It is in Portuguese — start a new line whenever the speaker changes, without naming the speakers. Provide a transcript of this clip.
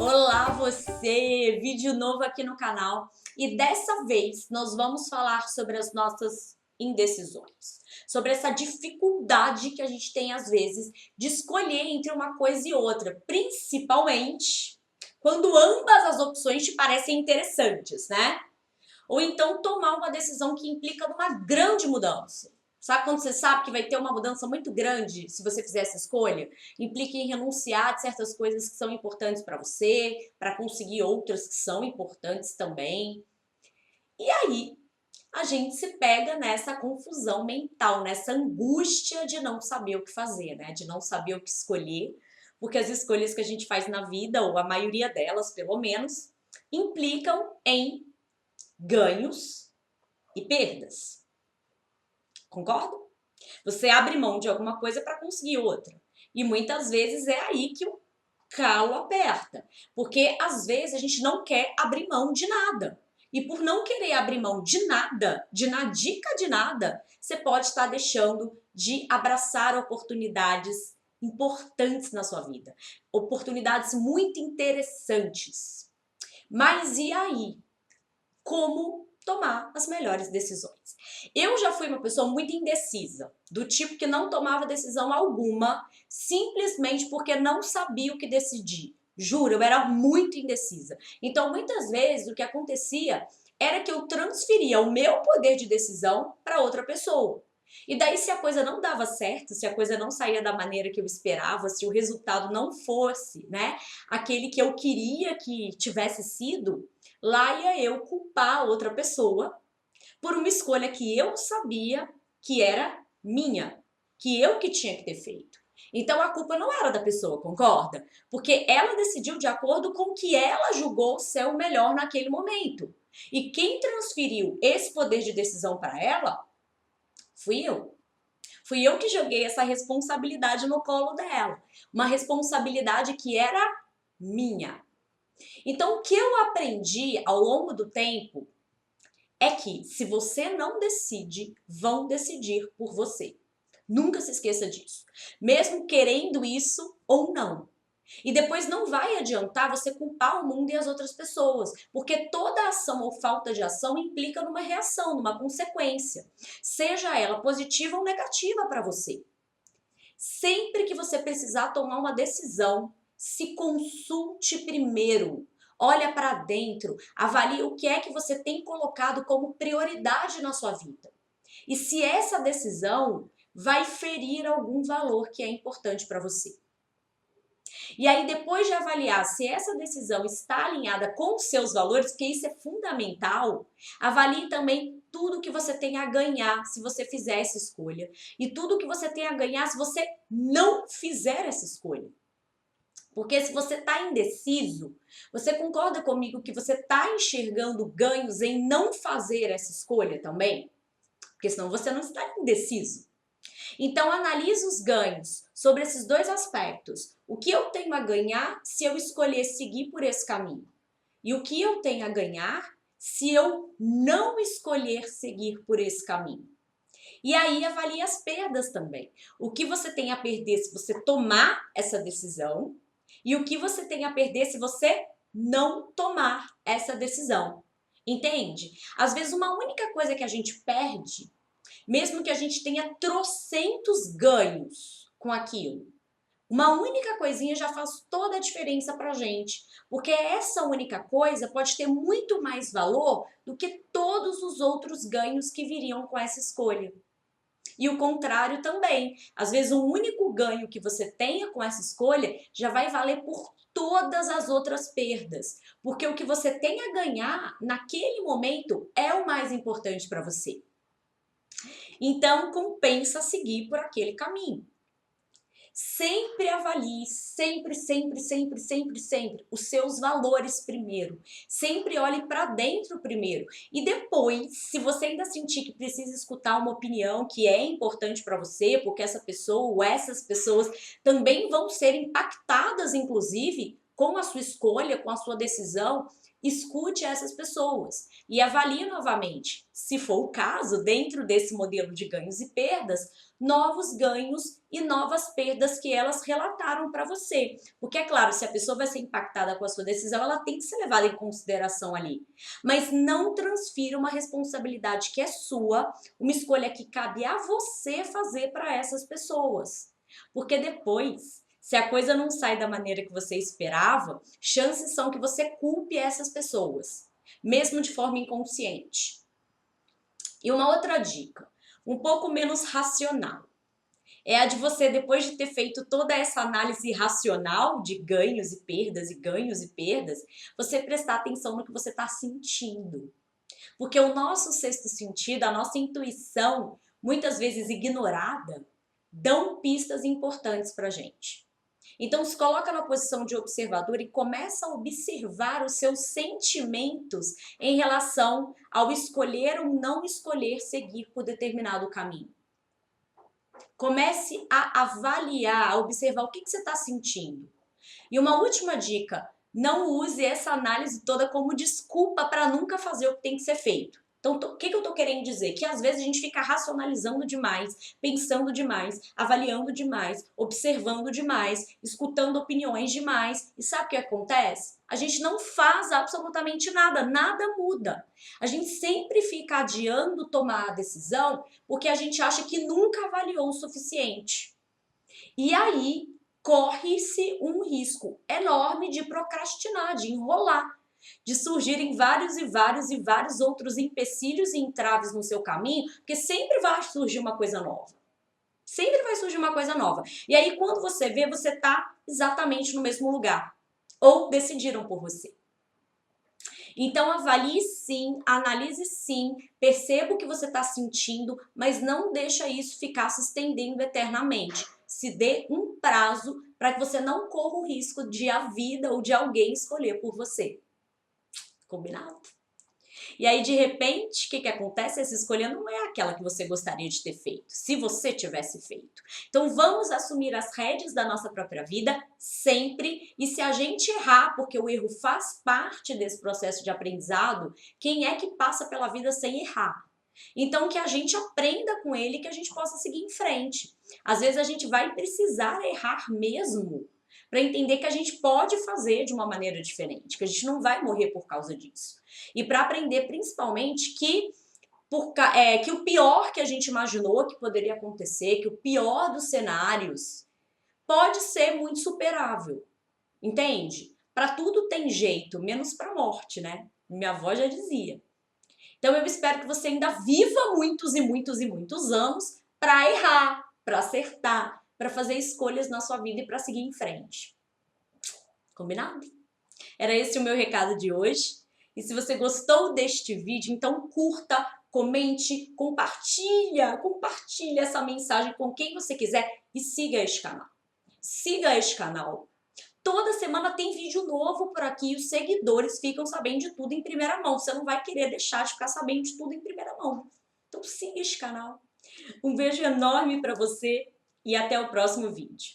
Olá você! Vídeo novo aqui no canal e dessa vez nós vamos falar sobre as nossas indecisões, sobre essa dificuldade que a gente tem às vezes de escolher entre uma coisa e outra, principalmente quando ambas as opções te parecem interessantes, né? Ou então tomar uma decisão que implica numa grande mudança. Sabe quando você sabe que vai ter uma mudança muito grande se você fizer essa escolha? Implica em renunciar de certas coisas que são importantes para você, para conseguir outras que são importantes também. E aí, a gente se pega nessa confusão mental, nessa angústia de não saber o que fazer, né? De não saber o que escolher, porque as escolhas que a gente faz na vida, ou a maioria delas pelo menos, implicam em ganhos e perdas. Concorda? Você abre mão de alguma coisa para conseguir outra. E muitas vezes é aí que o calo aperta. Porque às vezes a gente não quer abrir mão de nada. E por não querer abrir mão de nada, de nadica de nada, você pode estar deixando de abraçar oportunidades importantes na sua vida. Oportunidades muito interessantes. Mas e aí? Como tomar as melhores decisões? Eu já fui uma pessoa muito indecisa, do tipo que não tomava decisão alguma, simplesmente porque não sabia o que decidir. Juro, eu era muito indecisa. Então, muitas vezes, o que acontecia era que eu transferia o meu poder de decisão para outra pessoa. E daí, se a coisa não dava certo, se a coisa não saía da maneira que eu esperava, se o resultado não fosse, né, aquele que eu queria que tivesse sido, lá ia eu culpar a outra pessoa por uma escolha que eu sabia que era minha, que eu que tinha que ter feito. Então a culpa não era da pessoa, concorda? Porque ela decidiu de acordo com o que ela julgou ser o melhor naquele momento. E quem transferiu esse poder de decisão para ela fui eu. Fui eu que joguei essa responsabilidade no colo dela. Uma responsabilidade que era minha. Então, o que eu aprendi ao longo do tempo é que se você não decide, vão decidir por você. Nunca se esqueça disso. Mesmo querendo isso ou não. E depois não vai adiantar você culpar o mundo e as outras pessoas, porque toda ação ou falta de ação implica numa reação, numa consequência, seja ela positiva ou negativa para você. Sempre que você precisar tomar uma decisão, se consulte primeiro. Olha para dentro, avalie o que é que você tem colocado como prioridade na sua vida. E se essa decisão vai ferir algum valor que é importante para você. E aí, depois de avaliar se essa decisão está alinhada com os seus valores, porque isso é fundamental, avalie também tudo que você tem a ganhar se você fizer essa escolha e tudo que você tem a ganhar se você não fizer essa escolha. Porque se você está indeciso, você concorda comigo que você está enxergando ganhos em não fazer essa escolha também? Porque senão você não está indeciso. Então, analise os ganhos sobre esses dois aspectos. O que eu tenho a ganhar se eu escolher seguir por esse caminho? E o que eu tenho a ganhar se eu não escolher seguir por esse caminho? E aí, avalie as perdas também. O que você tem a perder se você tomar essa decisão e o que você tem a perder se você não tomar essa decisão. Entende? Às vezes, uma única coisa que a gente perde, mesmo que a gente tenha trocentos ganhos com aquilo, uma única coisinha já faz toda a diferença pra gente, porque essa única coisa pode ter muito mais valor do que todos os outros ganhos que viriam com essa escolha. E o contrário também. Às vezes, um único ganho que você tenha com essa escolha já vai valer por todas as outras perdas, porque o que você tem a ganhar naquele momento é o mais importante para você. Então, compensa seguir por aquele caminho. Sempre avalie, sempre os seus valores primeiro. Sempre olhe para dentro primeiro. E depois, se você ainda sentir que precisa escutar uma opinião que é importante para você, porque essa pessoa ou essas pessoas também vão ser impactadas, inclusive, com a sua escolha, com a sua decisão, escute essas pessoas e avalie novamente, se for o caso, dentro desse modelo de ganhos e perdas, novos ganhos e novas perdas que elas relataram para você. Porque, é claro, se a pessoa vai ser impactada com a sua decisão, ela tem que ser levada em consideração ali. Mas não transfira uma responsabilidade que é sua, uma escolha que cabe a você fazer para essas pessoas. Porque depois, se a coisa não sai da maneira que você esperava, chances são que você culpe essas pessoas, mesmo de forma inconsciente. E uma outra dica, um pouco menos racional, é a de você, depois de ter feito toda essa análise racional de ganhos e perdas, você prestar atenção no que você está sentindo. Porque o nosso sexto sentido, a nossa intuição, muitas vezes ignorada, dão pistas importantes para a gente. Então, se coloca na posição de observador e começa a observar os seus sentimentos em relação ao escolher ou não escolher seguir por determinado caminho. Comece a avaliar, a observar o que você está sentindo. E uma última dica, não use essa análise toda como desculpa para nunca fazer o que tem que ser feito. Então, o que eu tô querendo dizer? Que às vezes a gente fica racionalizando demais, pensando demais, avaliando demais, observando demais, escutando opiniões demais. E sabe o que acontece? A gente não faz absolutamente nada, nada muda. A gente sempre fica adiando tomar a decisão porque a gente acha que nunca avaliou o suficiente. E aí corre-se um risco enorme de procrastinar, de enrolar, de surgirem vários outros empecilhos e entraves no seu caminho, porque sempre vai surgir uma coisa nova. Sempre vai surgir uma coisa nova. E aí, quando você vê, você está exatamente no mesmo lugar. Ou decidiram por você. Então, avalie sim, analise sim, perceba o que você está sentindo, mas não deixa isso ficar se estendendo eternamente. Se dê um prazo para que você não corra o risco de a vida ou de alguém escolher por você. Combinado? E aí, de repente, o que acontece? Essa escolha não é aquela que você gostaria de ter feito, se você tivesse feito. Então, vamos assumir as rédeas da nossa própria vida sempre. E se a gente errar, porque o erro faz parte desse processo de aprendizado, quem é que passa pela vida sem errar? Então, que a gente aprenda com ele, que a gente possa seguir em frente. Às vezes, a gente vai precisar errar mesmo, para entender que a gente pode fazer de uma maneira diferente, que a gente não vai morrer por causa disso. E para aprender principalmente que o pior que a gente imaginou que poderia acontecer, que o pior dos cenários pode ser muito superável, entende? Para tudo tem jeito, menos para a morte, né? Minha avó já dizia. Então eu espero que você ainda viva muitos e muitos e muitos anos para errar, para acertar, para fazer escolhas na sua vida e para seguir em frente. Combinado? Era esse o meu recado de hoje. E se você gostou deste vídeo, então curta, comente, compartilha essa mensagem com quem você quiser e siga este canal. Siga este canal. Toda semana tem vídeo novo por aqui e os seguidores ficam sabendo de tudo em primeira mão. Você não vai querer deixar de ficar sabendo de tudo em primeira mão. Então siga este canal. Um beijo enorme para você e até o próximo vídeo.